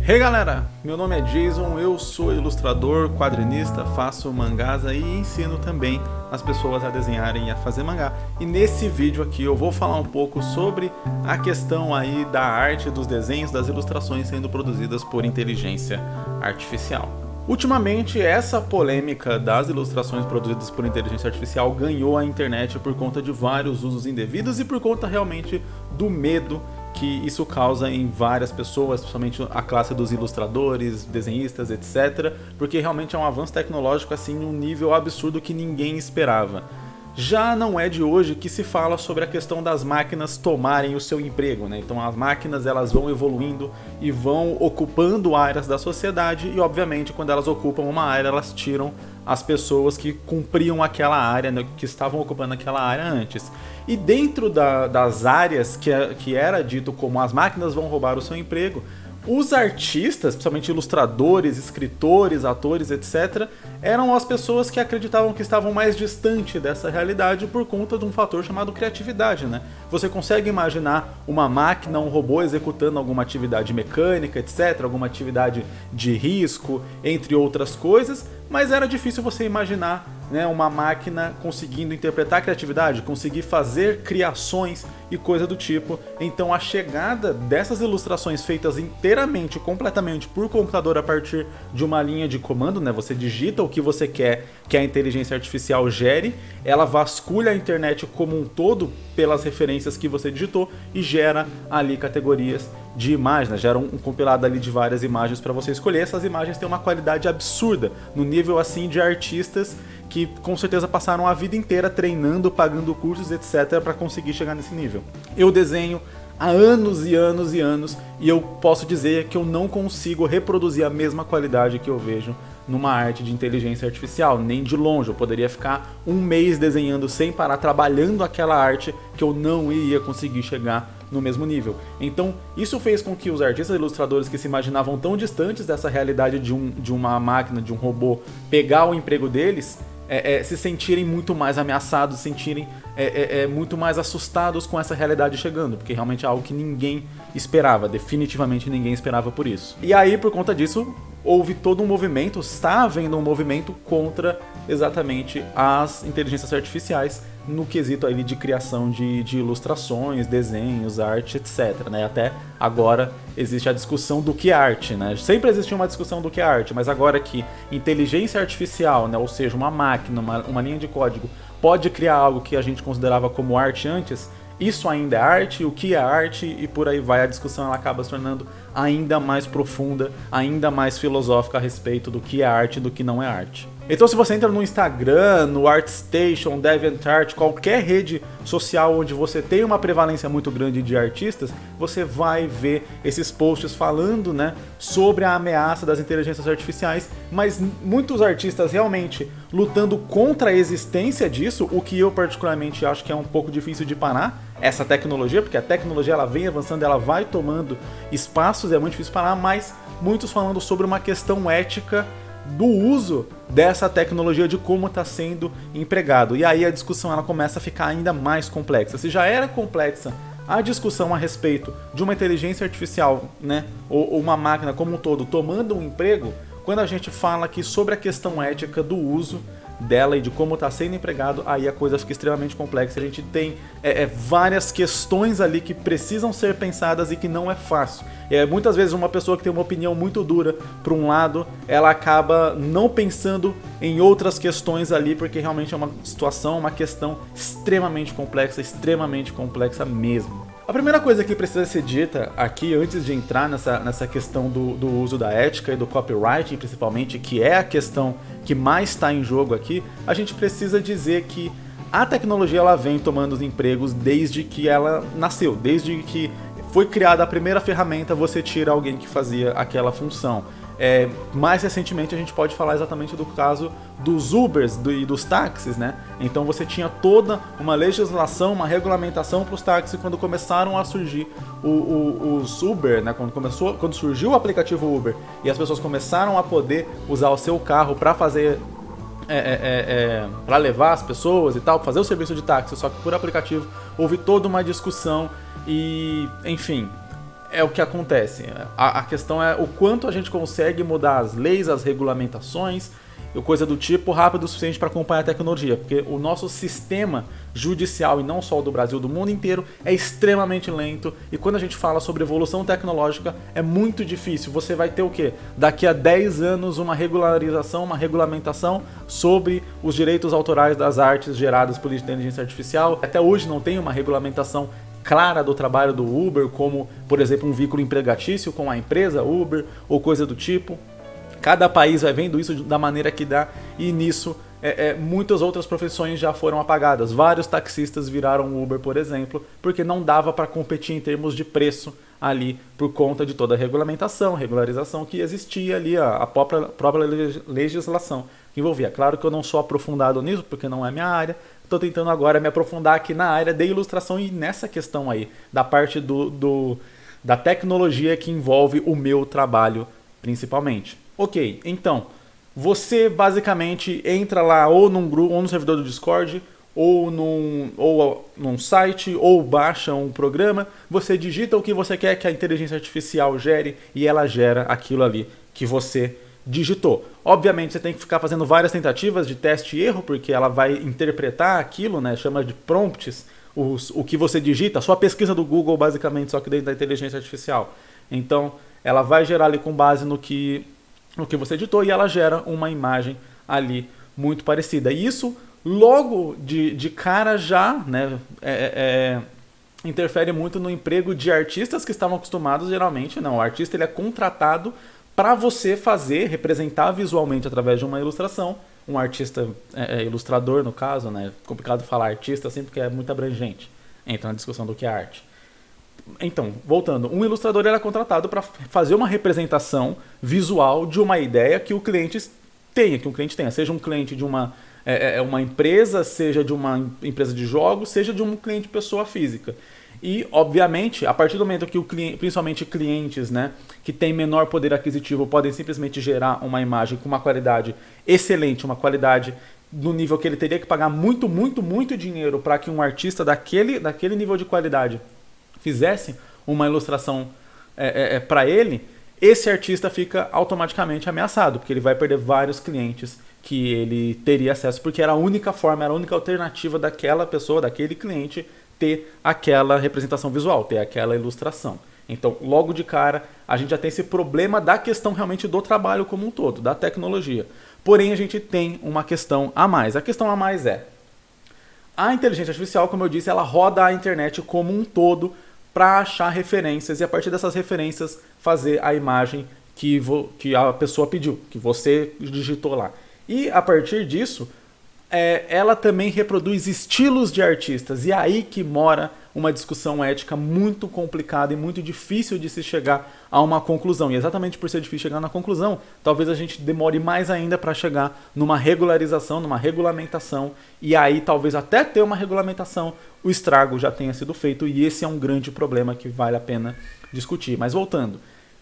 Hey galera, meu nome é Jason, eu sou ilustrador, quadrinista, faço mangás e ensino também as pessoas a desenharem e a fazer mangá. E nesse vídeo aqui eu vou falar um pouco sobre a questão aí da arte, dos desenhos, das ilustrações sendo produzidas por inteligência artificial. Ultimamente, essa polêmica das ilustrações produzidas por inteligência artificial ganhou a internet por conta de vários usos indevidos e por conta realmente do medo que isso causa em várias pessoas, principalmente a classe dos ilustradores, desenhistas, etc. Porque realmente é um avanço tecnológico assim, um nível absurdo que ninguém esperava. Já não é de hoje que se fala sobre a questão das máquinas tomarem o seu emprego, né? Então as máquinas elas vão evoluindo e vão ocupando áreas da sociedade e obviamente quando elas ocupam uma área elas tiram as pessoas que cumpriam aquela área, né, que estavam ocupando aquela área antes. E dentro das áreas que era dito como as máquinas vão roubar o seu emprego, os artistas, principalmente ilustradores, escritores, atores, etc., eram as pessoas que acreditavam que estavam mais distante dessa realidade por conta de um fator chamado criatividade, né? Você consegue imaginar uma máquina, um robô executando alguma atividade mecânica, etc., alguma atividade de risco, entre outras coisas, mas era difícil você imaginar, né, uma máquina conseguindo interpretar a criatividade, conseguir fazer criações e coisa do tipo. Então a chegada dessas ilustrações feitas inteiramente, completamente por computador a partir de uma linha de comando, né, você digita o que você quer que a inteligência artificial gere, ela vasculha a internet como um todo pelas referências que você digitou e gera ali categorias de imagens, né? Gera um compilado ali de várias imagens para você escolher. Essas imagens têm uma qualidade absurda, no nível assim de artistas que com certeza passaram a vida inteira treinando, pagando cursos, etc, para conseguir chegar nesse nível. Eu desenho há anos e anos e anos e eu posso dizer que eu não consigo reproduzir a mesma qualidade que eu vejo numa arte de inteligência artificial, nem de longe. Eu poderia ficar um mês desenhando sem parar, trabalhando aquela arte que eu não ia conseguir chegar no mesmo nível. Então isso fez com que os artistas e ilustradores que se imaginavam tão distantes dessa realidade de uma máquina, de um robô pegar o emprego deles, se sentirem muito mais ameaçados, se sentirem muito mais assustados com essa realidade chegando, porque realmente é algo que ninguém esperava, definitivamente ninguém esperava por isso. E aí, por conta disso, houve todo um movimento, está havendo um movimento contra exatamente as inteligências artificiais no quesito aí de criação de ilustrações, desenhos, arte, etc, né? Até agora existe a discussão do que é arte, né? Sempre existiu uma discussão do que é arte, mas agora que inteligência artificial, né, ou seja, uma máquina, uma linha de código, pode criar algo que a gente considerava como arte antes, isso ainda é arte, o que é arte, e por aí vai, a discussão ela acaba se tornando ainda mais profunda, ainda mais filosófica a respeito do que é arte e do que não é arte. Então se você entra no Instagram, no ArtStation, DeviantArt, qualquer rede social onde você tem uma prevalência muito grande de artistas, você vai ver esses posts falando, né, sobre a ameaça das inteligências artificiais, mas muitos artistas realmente lutando contra a existência disso, o que eu particularmente acho que é um pouco difícil de parar, essa tecnologia, porque a tecnologia ela vem avançando, ela vai tomando espaços, é muito difícil parar, mas muitos falando sobre uma questão ética do uso dessa tecnologia, de como está sendo empregado. E aí a discussão ela começa a ficar ainda mais complexa. Se já era complexa a discussão a respeito de uma inteligência artificial, né, ou uma máquina como um todo tomando um emprego, quando a gente fala aqui sobre a questão ética do uso dela e de como está sendo empregado, aí a coisa fica extremamente complexa. A gente tem várias questões ali que precisam ser pensadas e que não é fácil. Muitas vezes uma pessoa que tem uma opinião muito dura para um lado, ela acaba não pensando em outras questões ali, porque realmente é uma situação, uma questão extremamente complexa mesmo. A primeira coisa que precisa ser dita aqui, antes de entrar nessa questão do uso da ética e do copyright, principalmente, que é a questão que mais está em jogo aqui, a gente precisa dizer que a tecnologia ela vem tomando os empregos desde que ela nasceu, desde que foi criada a primeira ferramenta, você tira alguém que fazia aquela função. Mais recentemente a gente pode falar exatamente do caso dos Ubers e dos táxis, né? Então você tinha toda uma legislação, uma regulamentação para os táxis quando começaram a surgir os Uber, né? Quando surgiu o aplicativo Uber e as pessoas começaram a poder usar o seu carro para fazer para levar as pessoas e tal, fazer o serviço de táxi, só que por aplicativo houve toda uma discussão e, enfim, é o que acontece. A questão é o quanto a gente consegue mudar as leis, as regulamentações, coisa do tipo, rápido o suficiente para acompanhar a tecnologia, porque o nosso sistema judicial, e não só o do Brasil, do mundo inteiro, é extremamente lento, e quando a gente fala sobre evolução tecnológica, é muito difícil. Você vai ter o quê? Daqui a 10 anos, uma regularização, uma regulamentação sobre os direitos autorais das artes geradas por inteligência artificial. Até hoje não tem uma regulamentação clara do trabalho do Uber, como, por exemplo, um vínculo empregatício com a empresa Uber, ou coisa do tipo. Cada país vai vendo isso da maneira que dá, e nisso muitas outras profissões já foram apagadas. Vários taxistas viraram Uber, por exemplo, porque não dava para competir em termos de preço ali por conta de toda a regularização que existia ali, a própria legislação que envolvia. Claro que eu não sou aprofundado nisso, porque não é minha área. Estou tentando agora me aprofundar aqui na área de ilustração e nessa questão aí, da parte da tecnologia que envolve o meu trabalho, principalmente. Ok, então, você basicamente entra lá ou num grupo, ou no servidor do Discord, ou num site, ou baixa um programa, você digita o que você quer que a inteligência artificial gere e ela gera aquilo ali que você digitou. Obviamente você tem que ficar fazendo várias tentativas de teste e erro, porque ela vai interpretar aquilo, né, chama de prompts, o que você digita, a sua pesquisa do Google basicamente, só que dentro da inteligência artificial. Então ela vai gerar ali com base no que você editou e ela gera uma imagem ali muito parecida. E isso logo de cara já, né, interfere muito no emprego de artistas que estavam acostumados geralmente. Não, o artista ele é contratado para você representar visualmente através de uma ilustração. Um artista, ilustrador no caso, né? Complicado falar artista assim porque é muito abrangente. Entra na discussão do que é arte. Então, voltando, um ilustrador era contratado para fazer uma representação visual de uma ideia que o cliente tenha, seja um cliente de uma empresa, seja de uma empresa de jogos, seja de um cliente pessoa física. E, obviamente, a partir do momento que principalmente clientes, né, que têm menor poder aquisitivo podem simplesmente gerar uma imagem com uma qualidade excelente, uma qualidade no nível que ele teria que pagar muito, muito, muito dinheiro para que um artista daquele nível de qualidade fizesse uma ilustração para ele, esse artista fica automaticamente ameaçado, porque ele vai perder vários clientes que ele teria acesso, porque era a única forma, era a única alternativa daquela pessoa, daquele cliente, ter aquela representação visual, ter aquela ilustração. Então, logo de cara, a gente já tem esse problema da questão realmente do trabalho como um todo, da tecnologia. Porém, a gente tem uma questão a mais. A questão a mais é: a inteligência artificial, como eu disse, ela roda a internet como um todo para achar referências e a partir dessas referências fazer a imagem que a pessoa pediu, que você digitou lá. E a partir disso, ela também reproduz estilos de artistas, e é aí que mora uma discussão ética muito complicada e muito difícil de se chegar a uma conclusão. E exatamente por ser difícil chegar na conclusão, talvez a gente demore mais ainda para chegar numa regularização, numa regulamentação, e aí talvez até ter uma regulamentação, o estrago já tenha sido feito, e esse é um grande problema que vale a pena discutir. Mas voltando,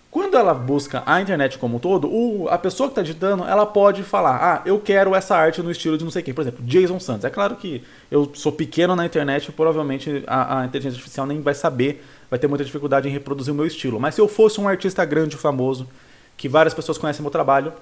quando ela busca a internet como um todo, a pessoa que está digitando, ela pode falar: eu quero essa arte no estilo de não sei quem. Por exemplo, Jason Santos. É claro que eu sou pequeno na internet, provavelmente a inteligência artificial nem vai saber, vai ter muita dificuldade em reproduzir o meu estilo. Mas se eu fosse um artista grande, famoso, que várias pessoas conhecem meu trabalho,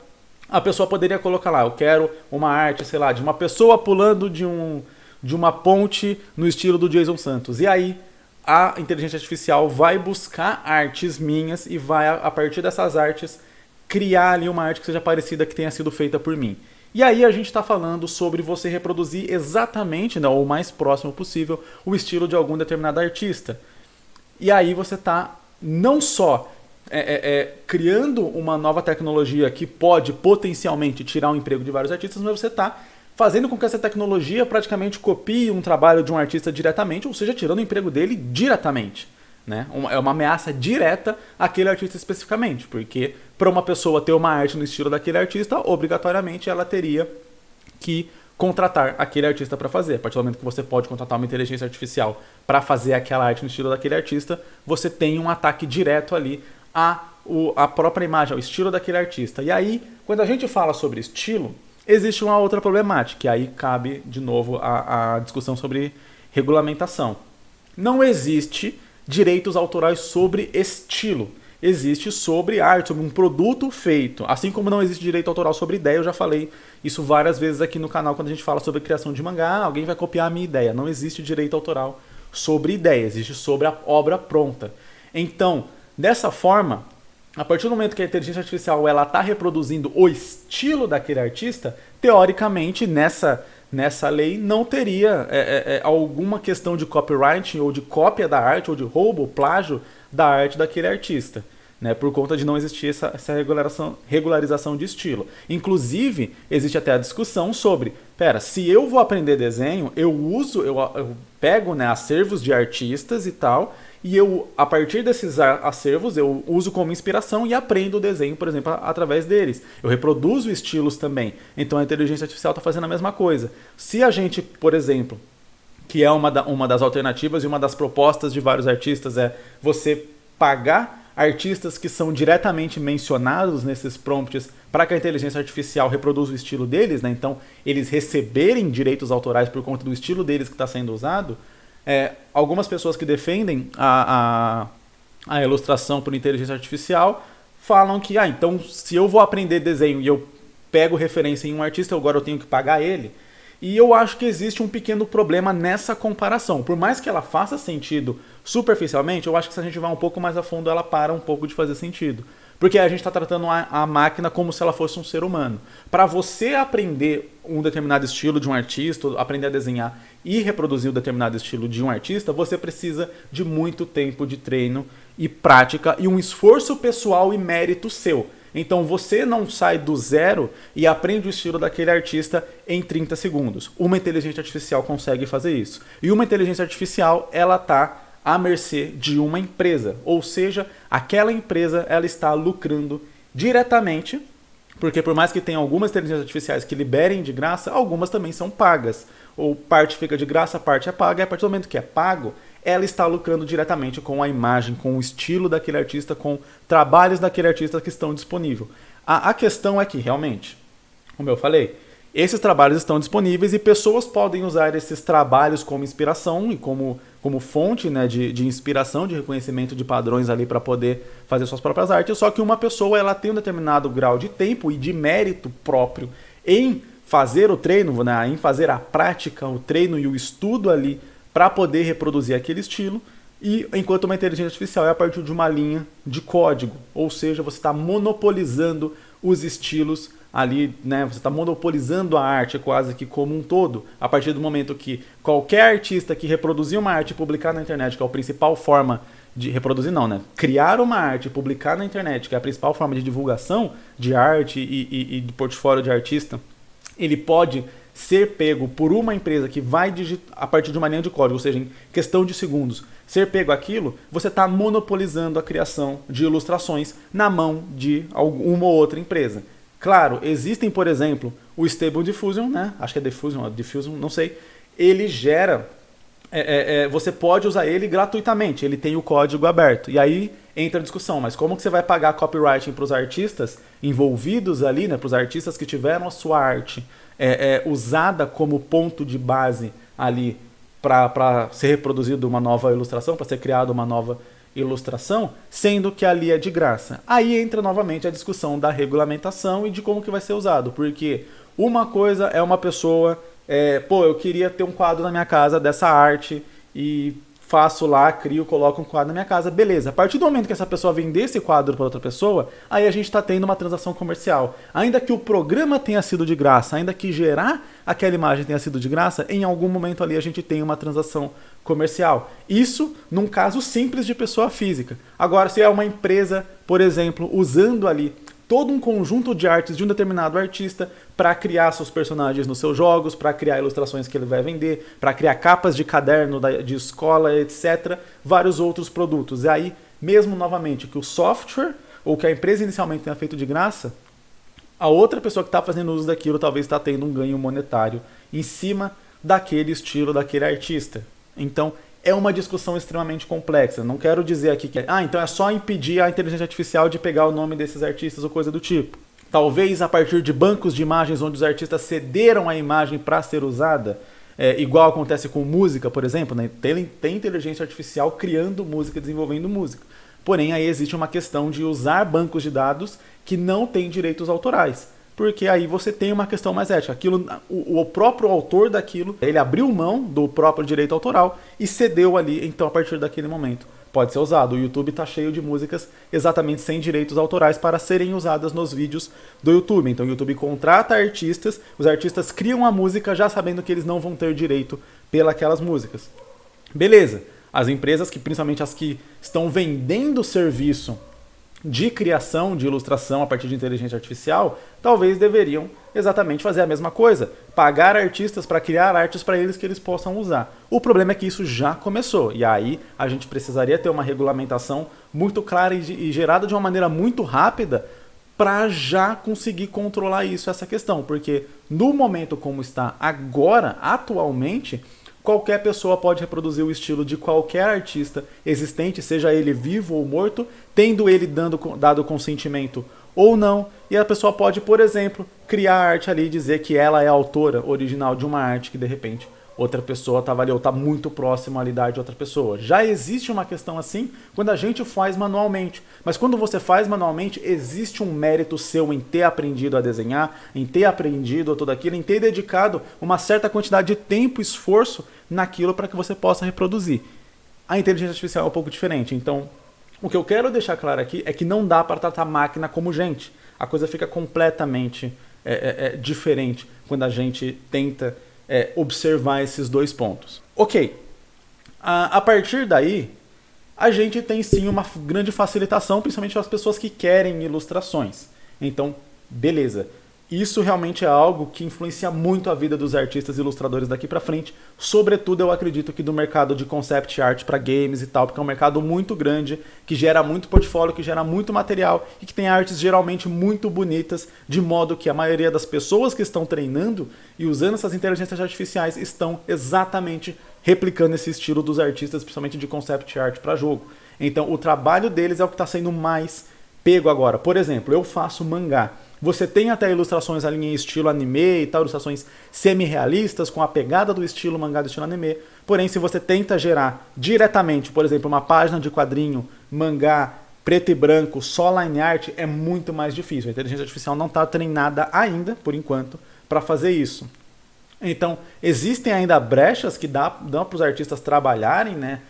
a pessoa poderia colocar lá: eu quero uma arte, sei lá, de uma pessoa pulando de uma ponte no estilo do Jason Santos. E aí a inteligência artificial vai buscar artes minhas e vai, a partir dessas artes, criar ali uma arte que seja parecida, que tenha sido feita por mim. E aí a gente está falando sobre você reproduzir exatamente, né, ou o mais próximo possível, o estilo de algum determinado artista. E aí você está não só criando uma nova tecnologia que pode potencialmente tirar o emprego de vários artistas, mas você está fazendo com que essa tecnologia praticamente copie um trabalho de um artista diretamente, ou seja, tirando o emprego dele diretamente. Né? É uma ameaça direta àquele artista especificamente, porque para uma pessoa ter uma arte no estilo daquele artista, obrigatoriamente ela teria que contratar aquele artista para fazer. A partir do momento que você pode contratar uma inteligência artificial para fazer aquela arte no estilo daquele artista, você tem um ataque direto ali à própria imagem, ao estilo daquele artista. E aí, quando a gente fala sobre estilo, existe uma outra problemática, e aí cabe de novo a discussão sobre regulamentação. Não existe direitos autorais sobre estilo. Existe sobre arte, sobre um produto feito. Assim como não existe direito autoral sobre ideia, eu já falei isso várias vezes aqui no canal quando a gente fala sobre criação de mangá. Alguém vai copiar a minha ideia. Não existe direito autoral sobre ideia, existe sobre a obra pronta. Então, dessa forma, a partir do momento que a inteligência artificial ela está reproduzindo o estilo daquele artista, teoricamente, nessa lei não teria alguma questão de copyright ou de cópia da arte ou de roubo, plágio da arte daquele artista, né, por conta de não existir essa regularização de estilo. Inclusive, existe até a discussão sobre, se eu vou aprender desenho, eu pego, né, acervos de artistas e tal, e a partir desses acervos, eu uso como inspiração e aprendo o desenho, por exemplo, através deles. Eu reproduzo estilos também. Então a inteligência artificial está fazendo a mesma coisa. Se a gente, por exemplo, que é uma das alternativas e uma das propostas de vários artistas, é você pagar artistas que são diretamente mencionados nesses prompts para que a inteligência artificial reproduza o estilo deles, né? Então eles receberem direitos autorais por conta do estilo deles que está sendo usado. Algumas pessoas que defendem a ilustração por inteligência artificial falam que, então se eu vou aprender desenho e eu pego referência em um artista, agora eu tenho que pagar ele. E eu acho que existe um pequeno problema nessa comparação. Por mais que ela faça sentido superficialmente, eu acho que se a gente vai um pouco mais a fundo, ela para um pouco de fazer sentido. Porque a gente está tratando a máquina como se ela fosse um ser humano. Para você aprender um determinado estilo de um artista, aprender a desenhar e reproduzir um determinado estilo de um artista, você precisa de muito tempo de treino e prática e um esforço pessoal e mérito seu. Então você não sai do zero e aprende o estilo daquele artista em 30 segundos. Uma inteligência artificial consegue fazer isso. E uma inteligência artificial, ela está à mercê de uma empresa. Ou seja, aquela empresa ela está lucrando diretamente, porque por mais que tenha algumas inteligências artificiais que liberem de graça, algumas também são pagas. Ou parte fica de graça, parte é paga, e a partir do momento que é pago, ela está lucrando diretamente com a imagem, com o estilo daquele artista, com trabalhos daquele artista que estão disponíveis. A questão é que, realmente, como eu falei, esses trabalhos estão disponíveis e pessoas podem usar esses trabalhos como inspiração e como fonte, né, de inspiração, de reconhecimento de padrões ali para poder fazer suas próprias artes, só que uma pessoa ela tem um determinado grau de tempo e de mérito próprio em fazer o treino, né, em fazer a prática, o treino e o estudo ali para poder reproduzir aquele estilo, e enquanto uma inteligência artificial é a partir de uma linha de código, ou seja, você está monopolizando os estilos ali, né? Você está monopolizando a arte quase que como um todo, a partir do momento que qualquer artista que reproduzir uma arte e publicar na internet, que é a principal forma de reproduzir, não, né? Criar uma arte e publicar na internet, que é a principal forma de divulgação de arte e de portfólio de artista, ele pode ser pego por uma empresa que vai digitar a partir de uma linha de código, ou seja, em questão de segundos, ser pego aquilo, você está monopolizando a criação de ilustrações na mão de uma ou outra empresa. Claro, existem, por exemplo, o Stable Diffusion, né? Acho que é Diffusion, não sei. Ele gera... você pode usar ele gratuitamente, ele tem o código aberto. E aí entra a discussão, mas como que você vai pagar copywriting para os artistas envolvidos ali, né? Para os artistas que tiveram a sua arte usada como ponto de base ali para ser reproduzida uma nova ilustração, para ser criada uma nova ilustração, sendo que ali é de graça. Aí entra novamente a discussão da regulamentação e de como que vai ser usado, porque uma coisa é uma pessoa, eu queria ter um quadro na minha casa dessa arte e faço lá, crio, coloco um quadro na minha casa, beleza. A partir do momento que essa pessoa vender esse quadro para outra pessoa, aí a gente está tendo uma transação comercial. Ainda que o programa tenha sido de graça, ainda que gerar aquela imagem tenha sido de graça, em algum momento ali a gente tem uma transação comercial. Isso num caso simples de pessoa física. Agora, se é uma empresa, por exemplo, usando ali todo um conjunto de artes de um determinado artista para criar seus personagens nos seus jogos, para criar ilustrações que ele vai vender, para criar capas de caderno de escola, etc. Vários outros produtos. E aí, mesmo novamente, que o software ou que a empresa inicialmente tenha feito de graça, a outra pessoa que está fazendo uso daquilo talvez está tendo um ganho monetário em cima daquele estilo, daquele artista. Então, é uma discussão extremamente complexa. Não quero dizer aqui que então é só impedir a inteligência artificial de pegar o nome desses artistas ou coisa do tipo. Talvez a partir de bancos de imagens onde os artistas cederam a imagem para ser usada, igual acontece com música, por exemplo, né? Tem inteligência artificial criando música, desenvolvendo música. Porém, aí existe uma questão de usar bancos de dados que não têm direitos autorais. Porque aí você tem uma questão mais ética. O próprio autor daquilo, ele abriu mão do próprio direito autoral e cedeu ali, então, a partir daquele momento. Pode ser usado. O YouTube está cheio de músicas exatamente sem direitos autorais para serem usadas nos vídeos do YouTube. Então o YouTube contrata artistas, os artistas criam a música já sabendo que eles não vão ter direito pelas músicas. Beleza. As empresas, principalmente as que estão vendendo serviço de criação, de ilustração a partir de inteligência artificial, talvez deveriam exatamente fazer a mesma coisa. Pagar artistas para criar artes para eles que eles possam usar. O problema é que isso já começou. E aí a gente precisaria ter uma regulamentação muito clara e gerada de uma maneira muito rápida para já conseguir controlar essa questão. Porque no momento como está agora, atualmente, qualquer pessoa pode reproduzir o estilo de qualquer artista existente, seja ele vivo ou morto, tendo ele dado consentimento ou não. E a pessoa pode, por exemplo, criar arte ali e dizer que ela é a autora original de uma arte que, de repente, outra pessoa estava ali ou está muito próximo ali da arte de outra pessoa. Já existe uma questão assim quando a gente faz manualmente. Mas quando você faz manualmente, existe um mérito seu em ter aprendido a desenhar, em ter aprendido tudo aquilo, em ter dedicado uma certa quantidade de tempo e esforço naquilo para que você possa reproduzir. A inteligência artificial é um pouco diferente. Então, o que eu quero deixar claro aqui é que não dá para tratar a máquina como gente. A coisa fica completamente diferente quando a gente tenta observar esses dois pontos. Ok, a partir daí, a gente tem sim uma grande facilitação, principalmente para as pessoas que querem ilustrações. Então, beleza. Isso realmente é algo que influencia muito a vida dos artistas e ilustradores daqui para frente. Sobretudo, eu acredito que do mercado de concept art para games e tal, porque é um mercado muito grande, que gera muito portfólio, que gera muito material e que tem artes geralmente muito bonitas, de modo que a maioria das pessoas que estão treinando e usando essas inteligências artificiais estão exatamente replicando esse estilo dos artistas, principalmente de concept art para jogo. Então, o trabalho deles é o que está sendo mais pego agora. Por exemplo, eu faço mangá. Você tem até ilustrações ali em estilo anime e tal, ilustrações semi-realistas com a pegada do estilo mangá do estilo anime. Porém, se você tenta gerar diretamente, por exemplo, uma página de quadrinho, mangá, preto e branco, só line art, é muito mais difícil. A inteligência artificial não está treinada ainda, por enquanto, para fazer isso. Então, existem ainda brechas que dão para os artistas trabalharem, né?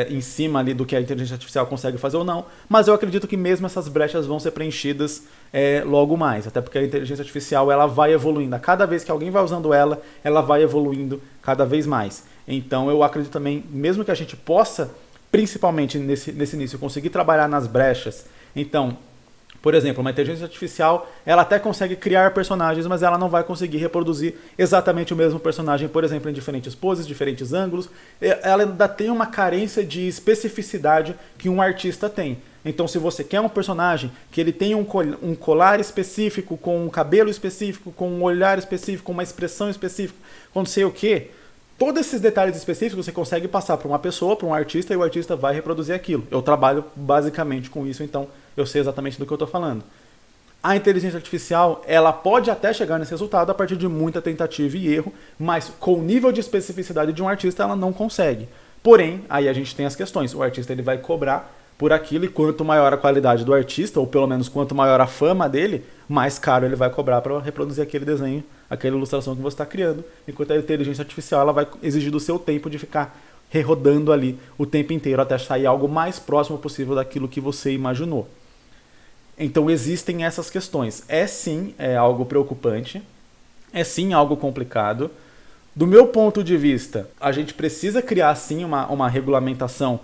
Em cima ali do que a inteligência artificial consegue fazer ou não, mas eu acredito que mesmo essas brechas vão ser preenchidas logo mais, até porque a inteligência artificial ela vai evoluindo, a cada vez que alguém vai usando ela vai evoluindo cada vez mais. Então eu acredito também, mesmo que a gente possa, principalmente nesse início, conseguir trabalhar nas brechas, então, por exemplo, uma inteligência artificial, ela até consegue criar personagens, mas ela não vai conseguir reproduzir exatamente o mesmo personagem, por exemplo, em diferentes poses, diferentes ângulos. Ela ainda tem uma carência de especificidade que um artista tem. Então, se você quer um personagem que ele tenha um colar específico, com um cabelo específico, com um olhar específico, com uma expressão específica, com não sei o quê, todos esses detalhes específicos você consegue passar para uma pessoa, para um artista, e o artista vai reproduzir aquilo. Eu trabalho basicamente com isso, então eu sei exatamente do que eu estou falando. A inteligência artificial, ela pode até chegar nesse resultado a partir de muita tentativa e erro, mas com o nível de especificidade de um artista, ela não consegue. Porém, aí a gente tem as questões. O artista ele vai cobrar por aquilo, e quanto maior a qualidade do artista, ou pelo menos quanto maior a fama dele, mais caro ele vai cobrar para reproduzir aquele desenho, aquela ilustração que você está criando, enquanto a inteligência artificial ela vai exigir do seu tempo de ficar rerodando ali o tempo inteiro até sair algo mais próximo possível daquilo que você imaginou. Então existem essas questões. Sim algo preocupante, sim algo complicado. Do meu ponto de vista, a gente precisa criar sim uma regulamentação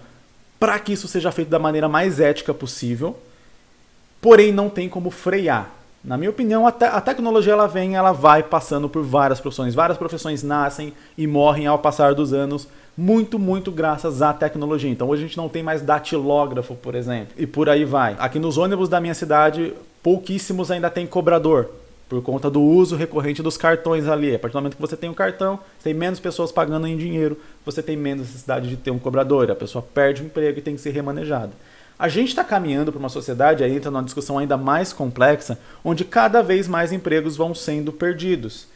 para que isso seja feito da maneira mais ética possível, porém não tem como frear. Na minha opinião, a tecnologia ela vai passando por várias profissões nascem e morrem ao passar dos anos, muito graças à tecnologia. Então hoje a gente não tem mais datilógrafo, por exemplo, e por aí vai. Aqui nos ônibus da minha cidade, pouquíssimos ainda tem cobrador, por conta do uso recorrente dos cartões ali. A partir do momento que você tem um cartão, você tem menos pessoas pagando em dinheiro, você tem menos necessidade de ter um cobrador, a pessoa perde o emprego e tem que ser remanejada. A gente está caminhando para uma sociedade, aí entra numa discussão ainda mais complexa, onde cada vez mais empregos vão sendo perdidos.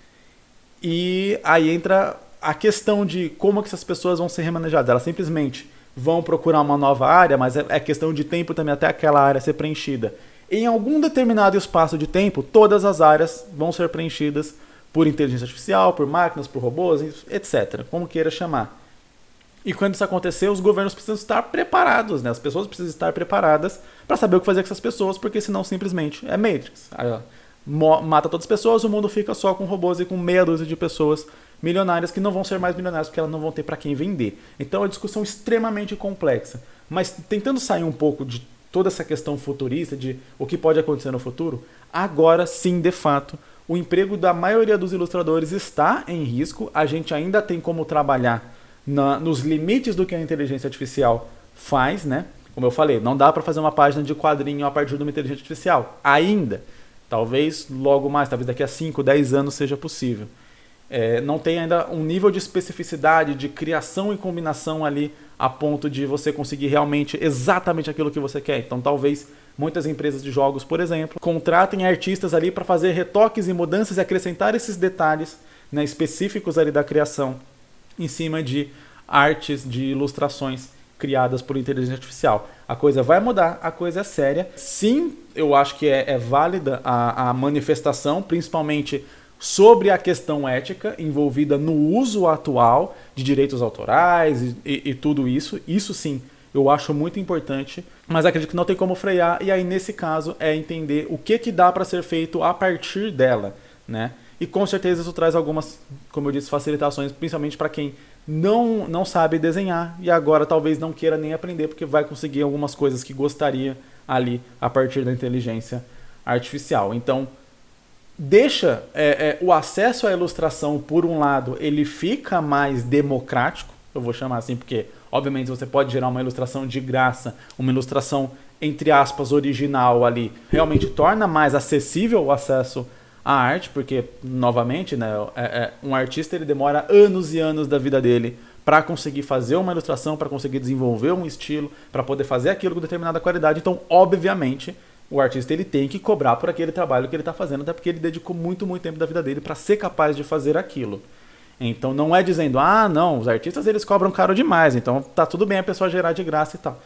E aí entra a questão de como que essas pessoas vão ser remanejadas, elas simplesmente vão procurar uma nova área, mas é questão de tempo também até aquela área ser preenchida. Em algum determinado espaço de tempo, todas as áreas vão ser preenchidas por inteligência artificial, por máquinas, por robôs, etc. Como queira chamar. E quando isso acontecer, os governos precisam estar preparados, né? As pessoas precisam estar preparadas para saber o que fazer com essas pessoas, porque senão simplesmente é Matrix. Aí, ó, mata todas as pessoas, o mundo fica só com robôs e com meia dúzia de pessoas milionárias que não vão ser mais milionárias porque elas não vão ter para quem vender. Então é uma discussão extremamente complexa. Mas tentando sair um pouco de toda essa questão futurista, de o que pode acontecer no futuro, agora sim, de fato, o emprego da maioria dos ilustradores está em risco. A gente ainda tem como trabalhar nos limites do que a inteligência artificial faz, né? Como eu falei, não dá para fazer uma página de quadrinho a partir de uma inteligência artificial. Ainda. Talvez logo mais, talvez daqui a 5, 10 anos seja possível. Não tem ainda um nível de especificidade, de criação e combinação ali a ponto de você conseguir realmente exatamente aquilo que você quer. Então talvez muitas empresas de jogos, por exemplo, contratem artistas ali para fazer retoques e mudanças e acrescentar esses detalhes, né, específicos ali da criação em cima de artes, de ilustrações criadas por inteligência artificial. A coisa vai mudar, a coisa é séria. Sim, eu acho que é válida a manifestação, principalmente sobre a questão ética envolvida no uso atual de direitos autorais e tudo isso. Isso sim, eu acho muito importante, mas acredito que não tem como frear, e aí nesse caso é entender o que dá para ser feito a partir dela, né? E com certeza isso traz algumas, como eu disse, facilitações, principalmente para quem não sabe desenhar e agora talvez não queira nem aprender, porque vai conseguir algumas coisas que gostaria ali a partir da inteligência artificial. Então, deixa o acesso à ilustração, por um lado, ele fica mais democrático, eu vou chamar assim, porque obviamente você pode gerar uma ilustração de graça, uma ilustração, entre aspas, original ali, realmente torna mais acessível o acesso à arte, porque, novamente, né, um artista ele demora anos e anos da vida dele para conseguir fazer uma ilustração, para conseguir desenvolver um estilo, para poder fazer aquilo com determinada qualidade. Então, obviamente, o artista ele tem que cobrar por aquele trabalho que ele está fazendo, até porque ele dedicou muito, muito tempo da vida dele para ser capaz de fazer aquilo. Então, não é dizendo, não, os artistas eles cobram caro demais, então tá tudo bem a pessoa gerar de graça e tal.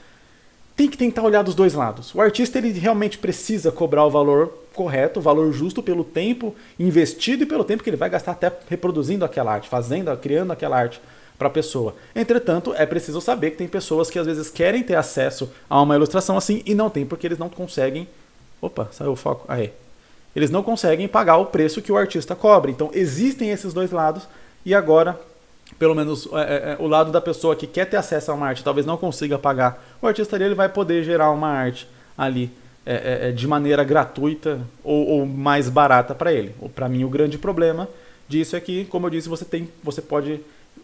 Tem que tentar olhar dos dois lados. O artista ele realmente precisa cobrar o valor correto, o valor justo pelo tempo investido e pelo tempo que ele vai gastar até reproduzindo aquela arte, criando aquela arte para a pessoa. Entretanto, é preciso saber que tem pessoas que às vezes querem ter acesso a uma ilustração assim e não tem, porque eles não conseguem... Opa, saiu o foco. Aí. Eles não conseguem pagar o preço que o artista cobra. Então, existem esses dois lados e agora... Pelo menos o lado da pessoa que quer ter acesso a uma arte talvez não consiga pagar, o artista ali ele vai poder gerar uma arte ali de maneira gratuita ou mais barata para ele. Para mim o grande problema disso é que, como eu disse, você pode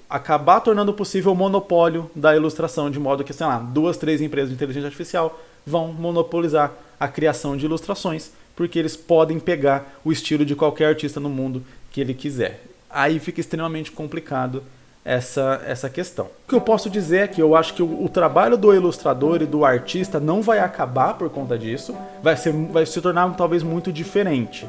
acabar tornando possível o monopólio da ilustração, de modo que, sei lá, 2, 3 empresas de inteligência artificial vão monopolizar a criação de ilustrações, porque eles podem pegar o estilo de qualquer artista no mundo que ele quiser. Aí fica extremamente complicado essa questão. O que eu posso dizer é que eu acho que o trabalho do ilustrador e do artista não vai acabar por conta disso, vai se tornar talvez muito diferente.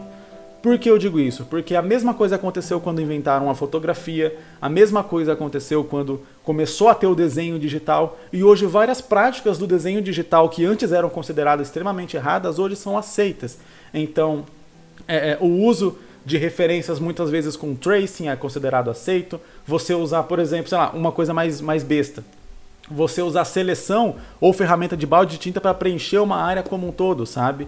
Por que eu digo isso? Porque a mesma coisa aconteceu quando inventaram a fotografia, a mesma coisa aconteceu quando começou a ter o desenho digital, e hoje várias práticas do desenho digital que antes eram consideradas extremamente erradas, hoje são aceitas. Então, o uso de referências muitas vezes com tracing é considerado aceito. Você usar, por exemplo, sei lá, uma coisa mais besta. Você usar seleção ou ferramenta de balde de tinta para preencher uma área como um todo, sabe?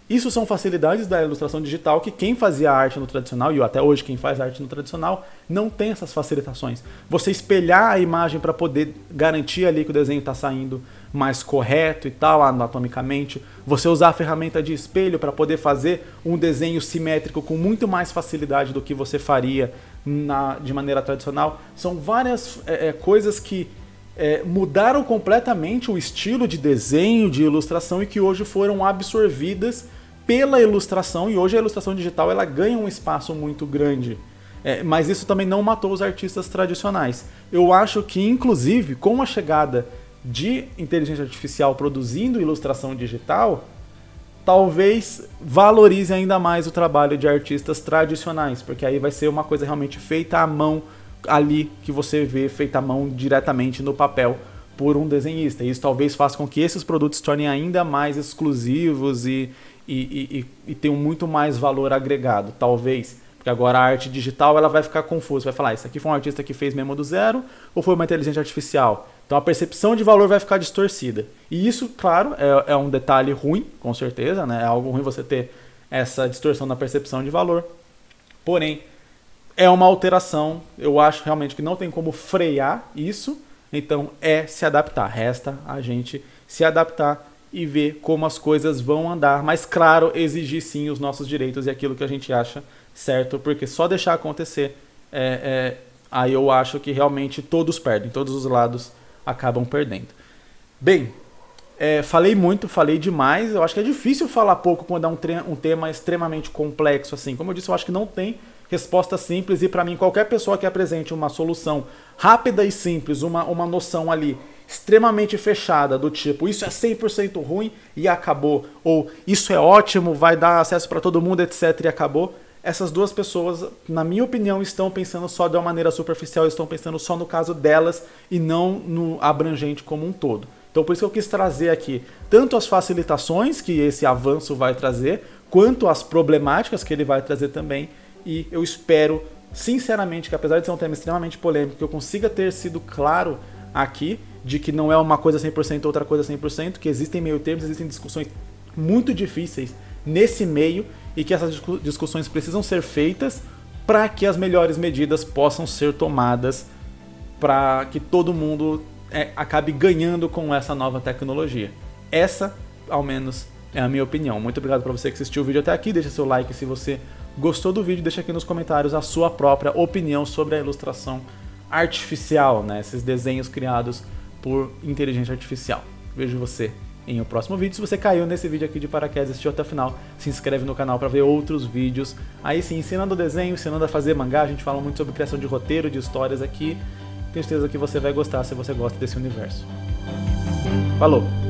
Isso são facilidades da ilustração digital que quem fazia arte no tradicional, e até hoje quem faz arte no tradicional, não tem essas facilitações. Você espelhar a imagem para poder garantir ali que o desenho está saindo mais correto e tal, anatomicamente. Você usar a ferramenta de espelho para poder fazer um desenho simétrico com muito mais facilidade do que você faria de maneira tradicional. São várias coisas que mudaram completamente o estilo de desenho, de ilustração, e que hoje foram absorvidas pela ilustração, e hoje a ilustração digital ela ganha um espaço muito grande. Mas isso também não matou os artistas tradicionais. Eu acho que, inclusive, com a chegada de inteligência artificial produzindo ilustração digital, talvez valorize ainda mais o trabalho de artistas tradicionais, porque aí vai ser uma coisa realmente feita à mão ali que você vê feita à mão diretamente no papel por um desenhista. Isso talvez faça com que esses produtos se tornem ainda mais exclusivos e tenham muito mais valor agregado, talvez. Porque agora a arte digital ela vai ficar confusa, vai falar, isso aqui foi um artista que fez mesmo do zero ou foi uma inteligência artificial? Então a percepção de valor vai ficar distorcida. E isso, claro, é um detalhe ruim, com certeza, né? É algo ruim você ter essa distorção na percepção de valor. Porém, é uma alteração, eu acho realmente que não tem como frear isso, então é se adaptar. Resta a gente se adaptar e ver como as coisas vão andar, mas claro, exigir sim os nossos direitos e aquilo que a gente acha certo, porque só deixar acontecer, aí eu acho que realmente todos perdem, todos os lados acabam perdendo. Bem, falei muito, falei demais, eu acho que é difícil falar pouco quando é um tema extremamente complexo assim. Como eu disse, eu acho que não tem resposta simples e para mim qualquer pessoa que apresente uma solução rápida e simples, uma noção ali extremamente fechada do tipo, isso é 100% ruim e acabou, ou isso é ótimo, vai dar acesso para todo mundo, etc. e acabou. Essas duas pessoas, na minha opinião, estão pensando só de uma maneira superficial, estão pensando só no caso delas e não no abrangente como um todo. Então por isso que eu quis trazer aqui tanto as facilitações que esse avanço vai trazer, quanto as problemáticas que ele vai trazer também. E eu espero, sinceramente, que apesar de ser um tema extremamente polêmico, que eu consiga ter sido claro aqui, de que não é uma coisa 100%, outra coisa 100%, que existem meio termos, existem discussões muito difíceis nesse meio e que essas discussões precisam ser feitas para que as melhores medidas possam ser tomadas para que todo mundo acabe ganhando com essa nova tecnologia. Essa, ao menos, é a minha opinião. Muito obrigado para você que assistiu o vídeo até aqui. Deixa seu like se você gostou do vídeo. Deixa aqui nos comentários a sua própria opinião sobre a ilustração artificial, né? Esses desenhos criados por inteligência artificial. Vejo você em um próximo vídeo. Se você caiu nesse vídeo aqui de paraquedas e assistiu até o final, se inscreve no canal para ver outros vídeos. Aí sim, ensinando desenho, ensinando a fazer mangá. A gente fala muito sobre criação de roteiro, de histórias aqui. Tenho certeza que você vai gostar se você gosta desse universo. Falou!